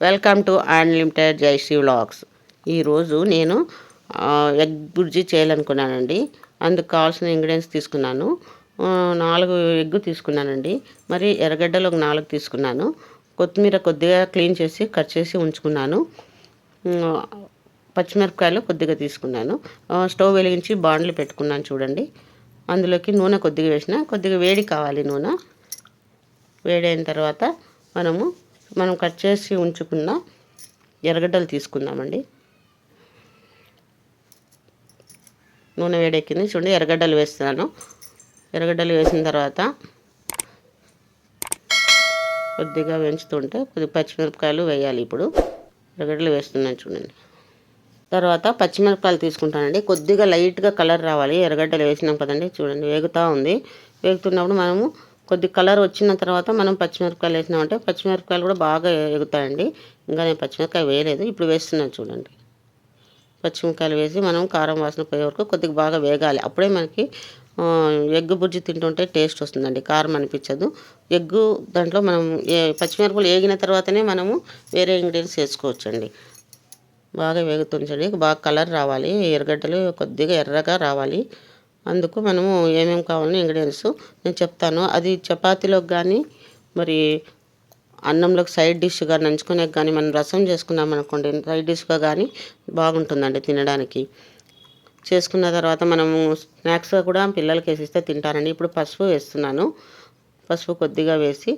Welcome to unlimited Jayasree vlogs. ఈరోజు నేను egg bhurji చేయాలనుకున్నానండి. అందుకు కావాల్సిన ఇంగ్రీడియంట్స్ తీసుకున్నాను. 4 ఎగ్ తీసుకున్నానండి. మరి ఎర్రగడ్డలు ఒక 4 తీసుకున్నాను. కొత్తిమీర కొద్దిగా క్లీన్ చేసి కట్ చేసి ఉంచుకున్నాను. పచ్చిమిరపకాయలు కొద్దిగా తీసుకున్నాను. స్టవ్ వెలిగించి బాండ్లు పెట్టుకున్నాను చూడండి. అందులోకి నూనె కొద్దిగా వేసిన, కొద్దిగా వేడి కావాలి. నూనె వేడైన తర్వాత మనం కట్ చేసి ఉంచుకున్న ఎర్రగడ్డలు తీసుకుందామండి. నూనె వేడెక్కింది చూడండి. ఎర్రగడ్డలు వేస్తున్నాను. ఎర్రగడ్డలు వేసిన తర్వాత కొద్దిగా వేయించుతుంటే కొద్దిగా పచ్చిమిరపకాయలు వేయాలి. ఇప్పుడు ఎర్రగడ్డలు వేస్తున్నాను చూడండి. తర్వాత పచ్చిమిరపకాయలు తీసుకుంటానండి. కొద్దిగా లైట్గా కలర్ రావాలి. ఎర్రగడ్డలు వేసినాం కదండి, చూడండి వేగుతూ ఉంది. వేగుతున్నప్పుడు మనము కొద్ది కలర్ వచ్చిన తర్వాత మనం పచ్చిమిరపకాయలు వేసినామంటే పచ్చిమిరపకాయలు కూడా బాగా ఎగుతాయండి. ఇంకా నేను పచ్చిమిరపకాయ వేయలేదు, ఇప్పుడు వేస్తున్నాను చూడండి. పచ్చిమిరపకాయలు వేసి మనం కారం వాసన పోయే వరకు కొద్దిగా బాగా వేగాలి. అప్పుడే మనకి ఎగ్గు బుర్జీ తింటుంటే టేస్ట్ వస్తుందండి, కారం అనిపించదు. ఎగ్గు దాంట్లో మనం పచ్చిమిరపకాయలు వేగిన తర్వాతనే మనము వేరే ఇంగ్రీడియంట్స్ వేసుకోవచ్చండి. బాగా వేగుతుంచండి, బాగా కలర్ రావాలి. ఎర్రగడ్డలు కొద్దిగా ఎర్రగా రావాలి. అందుకు మనము ఏమేమి కావాలని ఇంగ్రీడియంట్స్ నేను చెప్తాను. అది చపాతీలోకి కానీ మరి అన్నంలోకి సైడ్ డిష్గా నంచుకునే కానీ మనం రసం చేసుకున్నాం అనుకోండి, సైడ్ డిష్గా కానీ బాగుంటుందండి తినడానికి. చేసుకున్న తర్వాత మనము స్నాక్స్గా కూడా పిల్లలకి వేసిస్తే తింటారండి. ఇప్పుడు పసుపు వేస్తున్నాను. పసుపు కొద్దిగా వేసి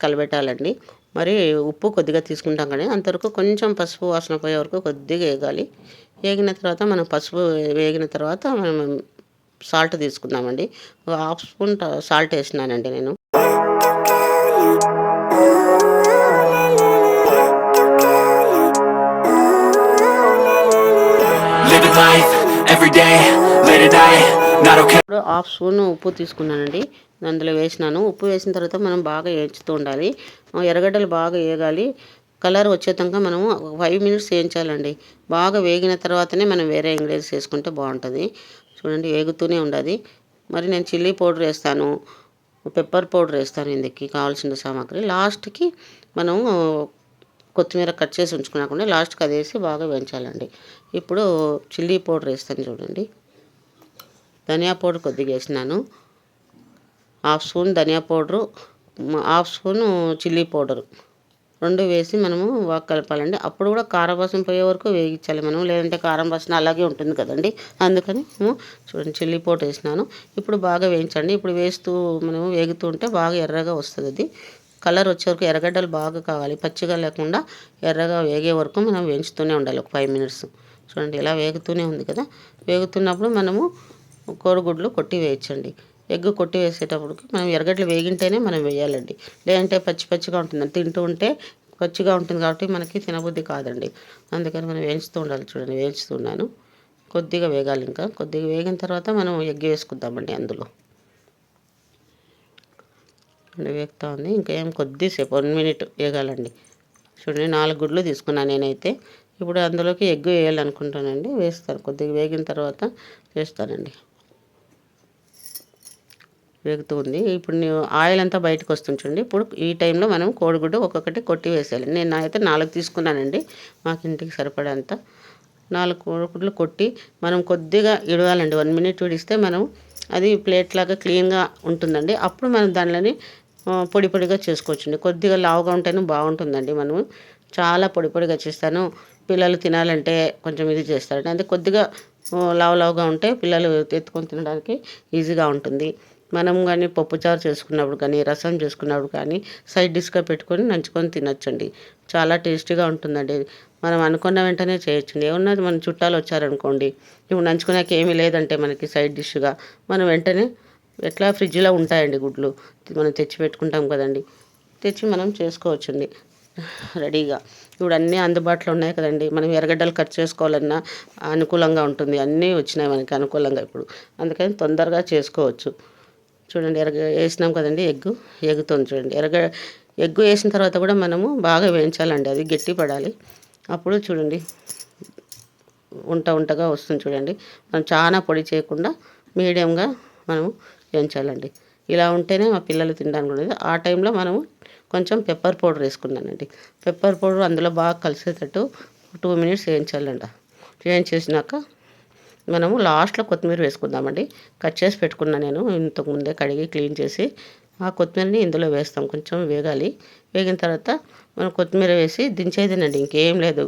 కలబెట్టాలండి. మరి ఉప్పు కొద్దిగా తీసుకుంటాం కానీ అంతవరకు కొంచెం పసుపు వాసన పోయే వరకు కొద్దిగా వేగాలి. వేగిన తర్వాత మనం పసుపు వేగిన తర్వాత మనం సాల్ట్ తీసుకుందామండి. ఒక ½ స్పూన్ సాల్ట్ వేసినానండి నేను. ఇప్పుడు ½ స్పూన్ ఉప్పు తీసుకున్నానండి, అందులో వేసినాను. ఉప్పు వేసిన తర్వాత మనం బాగా వేయించుతూ ఉండాలి. ఎర్రగడ్డలు బాగా వేగాలి. కలర్ వచ్చేదాకా మనము 5 మినిట్స్ వేయించాలండి. బాగా వేగిన తర్వాతనే మనం వేరే ఇంగ్రీడియంట్స్ వేసుకుంటే బాగుంటుంది. చూడండి వేగుతూనే ఉండాలి. మరి నేను చిల్లీ పౌడర్ వేస్తాను, పెప్పర్ పౌడర్ వేస్తాను. ఇందుకు కావాల్సిన సామాగ్రి లాస్ట్కి మనం కొత్తిమీర కట్ చేసి ఉంచుకున్నాకుండా లాస్ట్కి అది వేసి బాగా వేయించాలండి. ఇప్పుడు చిల్లీ పౌడర్ వేస్తాను చూడండి. ధనియా పౌడర్ కొద్దిగా వేసినాను. ½ స్పూన్ ధనియా పౌడరు, ½ స్పూను చిల్లీ పౌడరు, 2 వేసి మనము బాగా కలపాలండి. అప్పుడు కూడా కారం వాసన పోయే వరకు వేగించాలి మనం, లేదంటే కారం వాసన అలాగే ఉంటుంది కదండి. అందుకని చూడండి చిల్లీ పౌడర్ వేసినాను. ఇప్పుడు బాగా వేయించండి. ఇప్పుడు వేస్తూ మనము వేగుతూ ఉంటే బాగా ఎర్రగా వస్తుంది. అది కలర్ వచ్చే వరకు ఎర్రగడ్డలు బాగా కావాలి, పచ్చిగా లేకుండా ఎర్రగా వేగే వరకు మనం వేయించుతూనే ఉండాలి ఒక 5 మినిట్స్. చూడండి ఇలా వేగుతూనే ఉంది కదా. వేగుతున్నప్పుడు మనము కోడిగుడ్లు కొట్టి వేయించండి. ఎగ్ కొట్టి వేసేటప్పటికి మనం ఎర్రగడ్డలు వేగింటేనే మనం వేయాలండి, లేదంటే పచ్చిగా ఉంటుందండి. తింటూ ఉంటే పచ్చిగా ఉంటుంది కాబట్టి మనకి తినబుద్ధి కాదండి. అందుకని మనం వేయించుతూ ఉండాలి. చూడండి వేయించుతున్నాను. కొద్దిగా వేగాలి. ఇంకా కొద్దిగా వేగిన తర్వాత మనం ఎగ్ వేసుకుందామండి. అందులో వేగుతూ ఉంది. ఇంకా కొద్దిసేపు 1 మినిట్ వేగాలండి. చూడండి 4 గుడ్లు తీసుకున్నాను నేనైతే. ఇప్పుడు అందులోకి ఎగ్ వేయాలనుకుంటానండి, వేస్తాను. కొద్దిగా వేగిన తర్వాత వేస్తానండి. వేగుతుంది. ఇప్పుడు ఆయిల్ అంతా బయటకు వస్తుంది చూడండి. ఇప్పుడు ఈ టైంలో మనం కోడిగుడ్డు ఒక్కొక్కటి కొట్టి వేసేయాలి. నేను అయితే 4 తీసుకున్నానండి, మాకు ఇంటికి సరిపడంత. 4 కోడిగుడ్లు కొట్టి మనం కొద్దిగా ఇడవాలండి. 1 మినిట్ ఇడిస్తే మనం అది ప్లేట్ లాగా క్లీన్గా ఉంటుందండి. అప్పుడు మనం దానిలోని పొడిగా చేసుకోవచ్చండి. కొద్దిగా లావుగా ఉంటేనే బాగుంటుందండి. మనము చాలా పొడిగా చేస్తాను, పిల్లలు తినాలంటే కొంచెం ఇది చేస్తారండి. అంటే కొద్దిగా లావుగా ఉంటే పిల్లలు ఎత్తుకొని తినడానికి ఈజీగా ఉంటుంది. మనం కానీ పప్పుచారు చేసుకున్నప్పుడు కానీ రసం చేసుకున్నప్పుడు కానీ సైడ్ డిష్గా పెట్టుకొని నంచుకొని తినొచ్చండి. చాలా టేస్టీగా ఉంటుందండి. మనం అనుకున్న వెంటనే చేయొచ్చండి. ఏమన్నా మన చుట్టాలు వచ్చారనుకోండి, ఇప్పుడు నంచుకున్నాక ఏమీ లేదంటే మనకి సైడ్ డిష్గా మనం వెంటనే ఎట్లా ఫ్రిడ్జ్లో ఉంటాయండి గుడ్లు, మనం తెచ్చి పెట్టుకుంటాం కదండి, తెచ్చి మనం చేసుకోవచ్చండి రెడీగా. ఇప్పుడు అన్నీ అందుబాటులో ఉన్నాయి కదండి. మనం ఎర్రగడ్డలు కట్ చేసుకోవాలన్నా అనుకూలంగా ఉంటుంది. అన్నీ వచ్చినాయి మనకి అనుకూలంగా ఇప్పుడు, అందుకని తొందరగా చేసుకోవచ్చు. చూడండి వేసినాం కదండి. ఎగ్గుతుంది చూడండి. ఎగ్గు వేసిన తర్వాత కూడా మనము బాగా వేయించాలండి, అది గట్టి పడాలి. అప్పుడు చూడండి ఉంటగా వస్తుంది చూడండి. మనం చాలా పొడి చేయకుండా మీడియంగా మనము వేయించాలండి. ఇలా ఉంటేనే మా పిల్లలు తినడానికి ఉండేది. ఆ టైంలో మనము కొంచెం పెప్పర్ పౌడర్ వేసుకున్నానండి. పెప్పర్ పౌడర్ అందులో బాగా కలిసేటట్టు 2 మినిట్స్ వేయించాలంట. వేయించేసినాక మనము లాస్ట్లో కొత్తిమీర వేసుకుందామండి. కట్ చేసి పెట్టుకున్నా నేను ఇంతకుముందే కడిగి క్లీన్ చేసి. ఆ కొత్తిమీరని ఇందులో వేస్తాం. కొంచెం వేగాలి. వేగిన తర్వాత మనం కొత్తిమీర వేసి దించేదేనండి, ఇంకేం లేదు.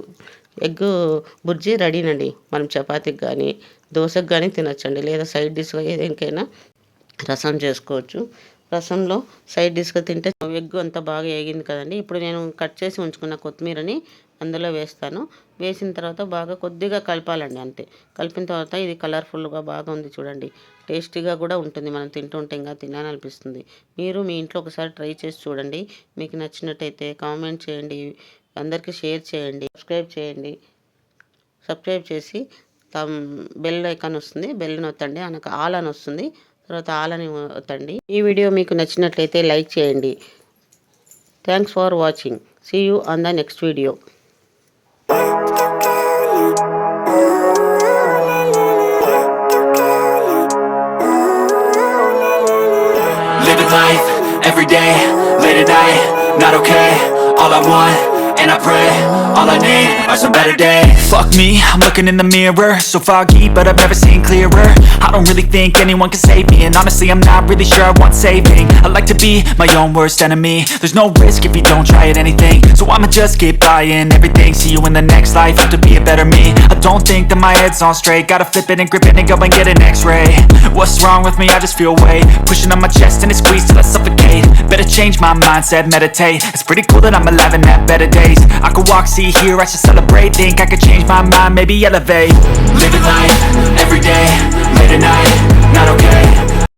ఎగ్ బుర్జీ రెడీనండి. మనం చపాతీకి కానీ దోశకు కానీ తినొచ్చండి, లేదా సైడ్ డిష్గా ఏదేనికైనా రసం చేసుకోవచ్చు. రసంలో సైడ్ డిష్గా తింటే ఎగ్ అంతా బాగా వేగింది కదండి. ఇప్పుడు నేను కట్ చేసి ఉంచుకున్న కొత్తిమీరని అందులో వేస్తాను. వేసిన తర్వాత బాగా కొద్దిగా కలపాలండి, అంతే. కలిపిన తర్వాత ఇది కలర్ఫుల్గా బాగా ఉంది చూడండి. టేస్టీగా కూడా ఉంటుంది. మనం తింటుంటే ఇంకా తినాలనిపిస్తుంది. మీరు మీ ఇంట్లో ఒకసారి ట్రై చేసి చూడండి. మీకు నచ్చినట్టయితే కామెంట్ చేయండి, అందరికీ షేర్ చేయండి, సబ్స్క్రైబ్ చేయండి. సబ్స్క్రైబ్ చేసి బెల్ ఐకాన్ వస్తుంది, బెల్ నొత్తండి. అనక ఆల్ అని వస్తుంది, తర్వాత ఆల్ అని వత్తండి. ఈ వీడియో మీకు నచ్చినట్లయితే లైక్ చేయండి. Thanks for watching. See you on the next video. Living life, every day, late at night, not okay. All I want, and I pray, all I need are some better days. Fuck me, I'm looking in the mirror, so foggy, but I've never seen clearer. I don't really think anyone can save me, and honestly I'm not really sure I want saving. I like to be my own worst enemy. There's no risk if you don't try at anything, so I'ma just keep buying everything. See you in the next life, have to be a better me. I don't think that my head's on straight, gotta flip it and grip it and go and get an x-ray. What's wrong with me? I just feel weight pushing on my chest and it squeezes till I suffocate. Better change my mindset, meditate. It's pretty cool that I'm alive and have better days. I could walk, see, hear, I should celebrate. Think I could change my mind, maybe elevate. Living life